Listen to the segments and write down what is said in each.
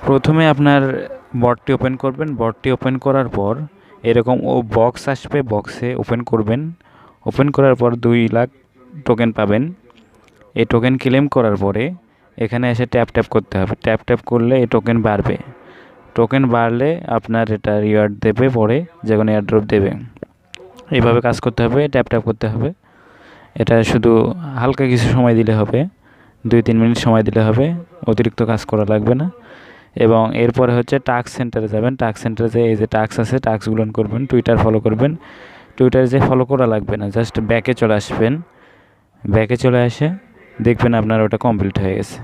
প্রথমে আপনার বটটি ওপেন করবেন। বটটি ওপেন করার পর এরকম বক্স আসবে, বক্সে ওপেন করবেন। ওপেন করার পর 2 লাখ টোকেন পাবেন। এই টোকেন ক্লেম করার পরে এখানে এসে ট্যাপ করতে হবে। ট্যাপ করলে এই টোকেন বাড়বে। টোকেন বাড়লে আপনার এটা রিওয়ার্ড দেবে, পরে যে কোনো এয়ারড্রপ দেবে। এইভাবে কাজ করতে হবে, ট্যাপ করতে হবে। এটা শুধু হালকা কিছু সময় দিলে হবে, 2-3 মিনিট সময় দিলে হবে, অতিরিক্ত কাজ করা লাগবে না। এবং এরপরে হচ্ছে টাস্ক সেন্টারে যাবেন। টাস্ক সেন্টারে যে এই যে টাস্ক আছে, টাস্কগুলো করবেন। টুইটার ফলো করবেন। টুইটারে যে ফলো করা লাগবে না, জাস্ট ব্যাকে চলে আসবেন। ব্যাকে চলে আসে দেখবেন আপনার ওটা কমপ্লিট হয়ে গেছে।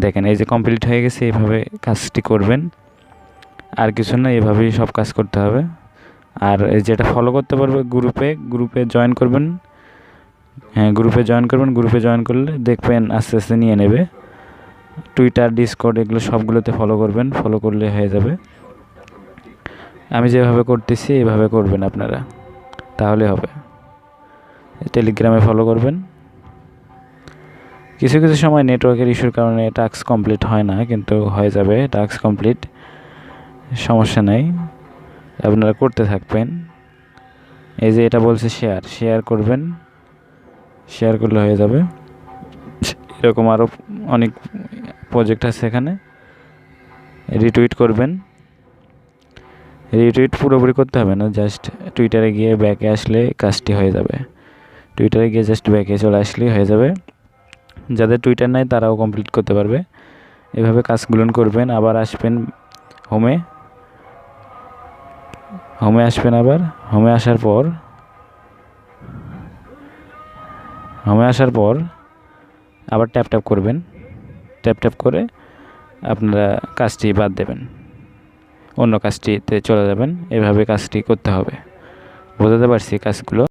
দেখেন এই যে কমপ্লিট হয়ে গেছে। এইভাবে কাজটি করবেন, আর কিছু না, এভাবেই সব কাজ করতে হবে। আর যেটা ফলো করতে পারবে গ্রুপে জয়েন করবেন। হ্যাঁ, গ্রুপে জয়েন করবেন। গ্রুপে জয়েন করলে দেখবেন আস্তে আস্তে নিয়ে নেবে। টুইটার, ডিসকর্ড এগুলো সবগুলোতে ফলো করবেন। ফলো করলে হয়ে যাবে। আমি যেভাবে করতেছি এভাবে করবেন আপনারা, তাহলে হবে। টেলিগ্রামে ফলো করবেন। কিছু কিছু সময় নেটওয়ার্কের ইস্যুর কারণে টাস্ক কমপ্লিট হয় না, কিন্তু হয়ে যাবে টাস্ক কমপ্লিট, সমস্যা নেই। আপনারা করতে থাকবেন। এই যে এটা বলছে শেয়ার করবেন। শেয়ার করলে হয়ে যাবে। এরকম আরও অনেক প্রজেক্ট আছে এখানে। রিটুইট করবেন। রিটুইট পুরোপুরি করতে হবে না, জাস্ট টুইটারে গিয়ে ব্যাকে আসলে কাজটি হয়ে যাবে। টুইটারে গিয়ে জাস্ট ব্যাকে চলে আসলেই হয়ে যাবে। যাদের টুইটার নাই তারাও কমপ্লিট করতে পারবে। এভাবে কাজগুলো করবেন। আবার আসবেন হোমে আসবেন। আবার হোমে আসার পর আবার ট্যাপ করবেন। ট্যাপ করে আপনারা কাজটি বাদ দেবেন, অন্য কাজটিতে চলে যাবেন। এভাবে কাজটি করতে হবে। বোঝাতে পারছি কাজগুলো?